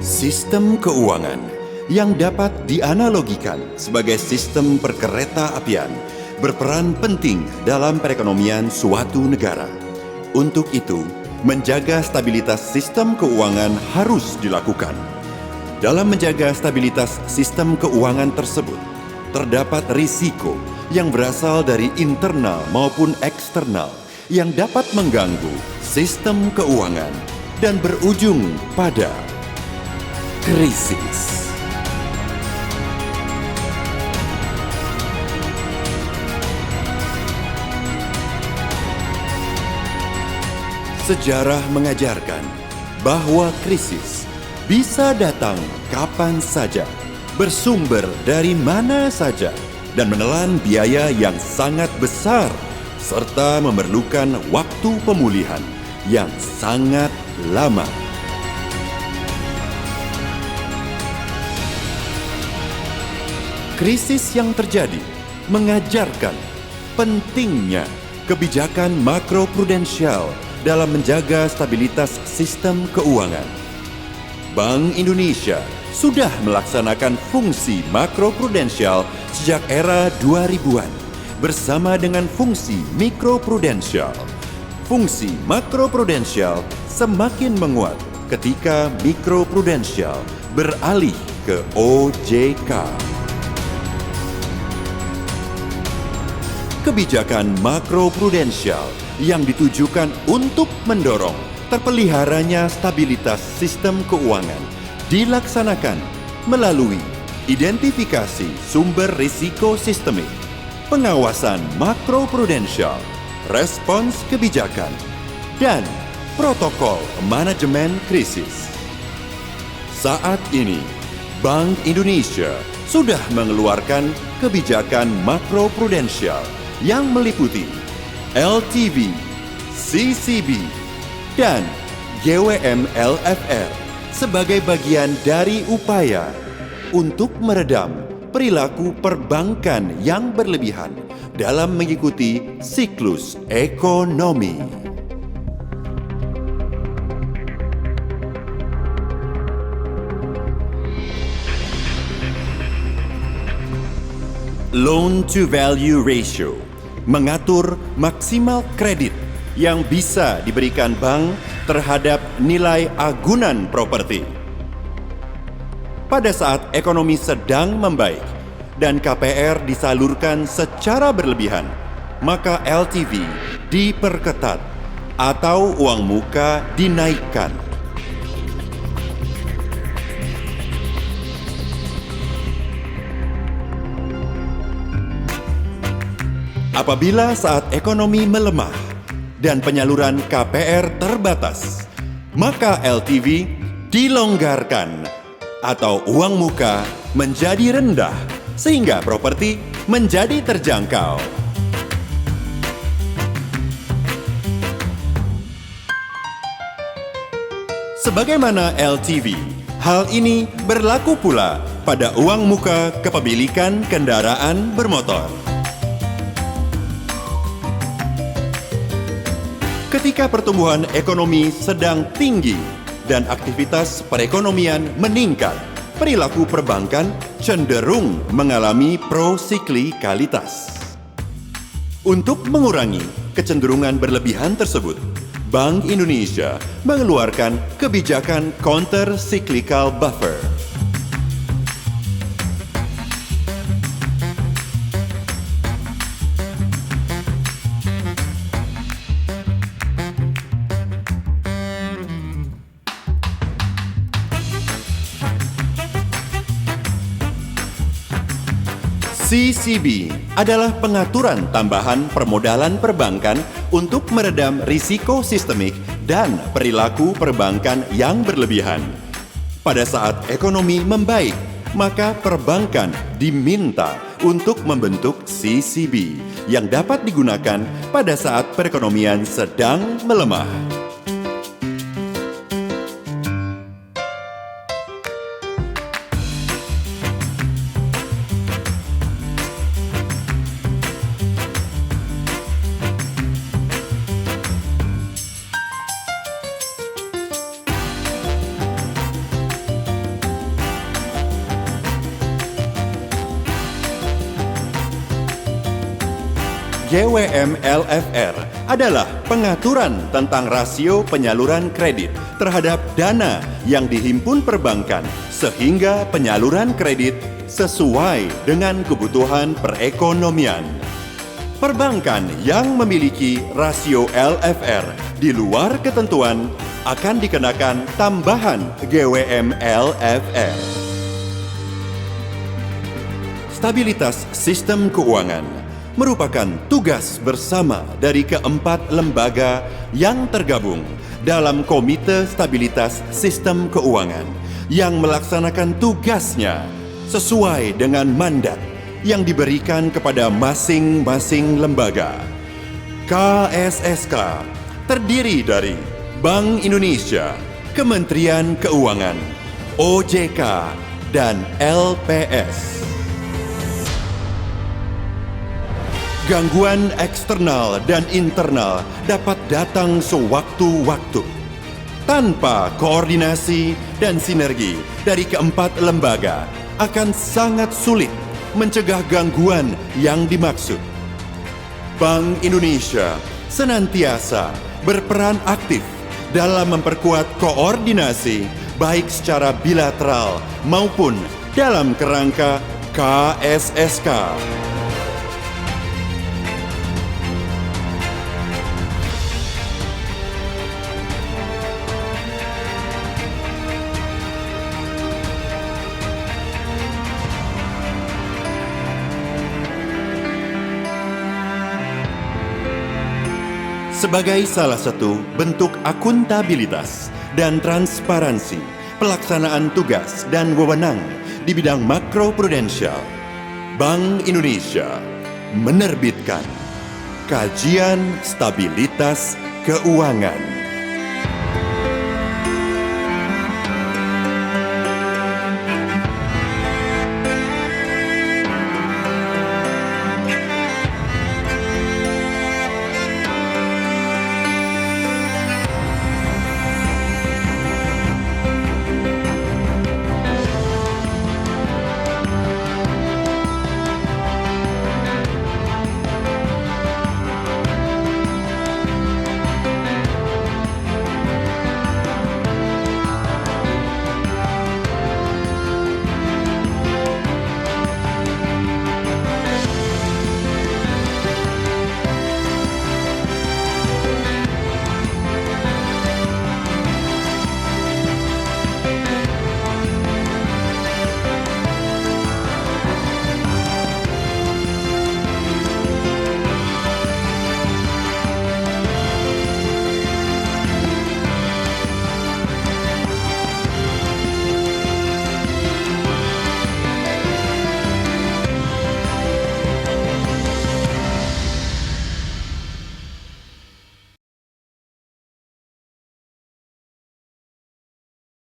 Sistem keuangan yang dapat dianalogikan sebagai sistem perkereta-apian berperan penting dalam perekonomian suatu negara. Untuk itu, menjaga stabilitas sistem keuangan harus dilakukan. Dalam menjaga stabilitas sistem keuangan tersebut, terdapat risiko yang berasal dari internal maupun eksternal yang dapat mengganggu sistem keuangan dan berujung pada krisis. Sejarah mengajarkan bahwa krisis bisa datang kapan saja, bersumber dari mana saja, dan menelan biaya yang sangat besar, serta memerlukan waktu pemulihan yang sangat lama. Krisis yang terjadi mengajarkan pentingnya kebijakan makroprudensial dalam menjaga stabilitas sistem keuangan. Bank Indonesia sudah melaksanakan fungsi makroprudensial sejak era 2000-an bersama dengan fungsi mikroprudensial. Fungsi makroprudensial semakin menguat ketika mikroprudensial beralih ke OJK. Kebijakan makroprudensial yang ditujukan untuk mendorong terpeliharanya stabilitas sistem keuangan dilaksanakan melalui identifikasi sumber risiko sistemik, pengawasan makroprudensial, respons kebijakan, dan protokol manajemen krisis. Saat ini, Bank Indonesia sudah mengeluarkan kebijakan makroprudensial yang meliputi LTV, CCB, dan GWM LFR sebagai bagian dari upaya untuk meredam perilaku perbankan yang berlebihan dalam mengikuti siklus ekonomi. Loan to value ratio mengatur maksimal kredit yang bisa diberikan bank terhadap nilai agunan properti. Pada saat ekonomi sedang membaik dan KPR disalurkan secara berlebihan, maka LTV diperketat atau uang muka dinaikkan. Apabila saat ekonomi melemah dan penyaluran KPR terbatas, maka LTV dilonggarkan atau uang muka menjadi rendah sehingga properti menjadi terjangkau. Sebagaimana LTV, hal ini berlaku pula pada uang muka kepemilikan kendaraan bermotor. Ketika pertumbuhan ekonomi sedang tinggi dan aktivitas perekonomian meningkat, perilaku perbankan cenderung mengalami prosiklikalitas. Untuk mengurangi kecenderungan berlebihan tersebut, Bank Indonesia mengeluarkan kebijakan counter cyclical buffer. CCB adalah pengaturan tambahan permodalan perbankan untuk meredam risiko sistemik dan perilaku perbankan yang berlebihan. Pada saat ekonomi membaik, maka perbankan diminta untuk membentuk CCB yang dapat digunakan pada saat perekonomian sedang melemah. GWM LFR adalah pengaturan tentang rasio penyaluran kredit terhadap dana yang dihimpun perbankan sehingga penyaluran kredit sesuai dengan kebutuhan perekonomian. Perbankan yang memiliki rasio LFR di luar ketentuan akan dikenakan tambahan GWM LFR. Stabilitas sistem keuangan merupakan tugas bersama dari keempat lembaga yang tergabung dalam Komite Stabilitas Sistem Keuangan yang melaksanakan tugasnya sesuai dengan mandat yang diberikan kepada masing-masing lembaga. KSSK terdiri dari Bank Indonesia, Kementerian Keuangan, OJK, dan LPS. Gangguan eksternal dan internal dapat datang sewaktu-waktu. Tanpa koordinasi dan sinergi dari keempat lembaga, akan sangat sulit mencegah gangguan yang dimaksud. Bank Indonesia senantiasa berperan aktif dalam memperkuat koordinasi baik secara bilateral maupun dalam kerangka KSSK. Sebagai salah satu bentuk akuntabilitas dan transparansi pelaksanaan tugas dan wewenang di bidang makroprudensial, Bank Indonesia menerbitkan Kajian Stabilitas Keuangan.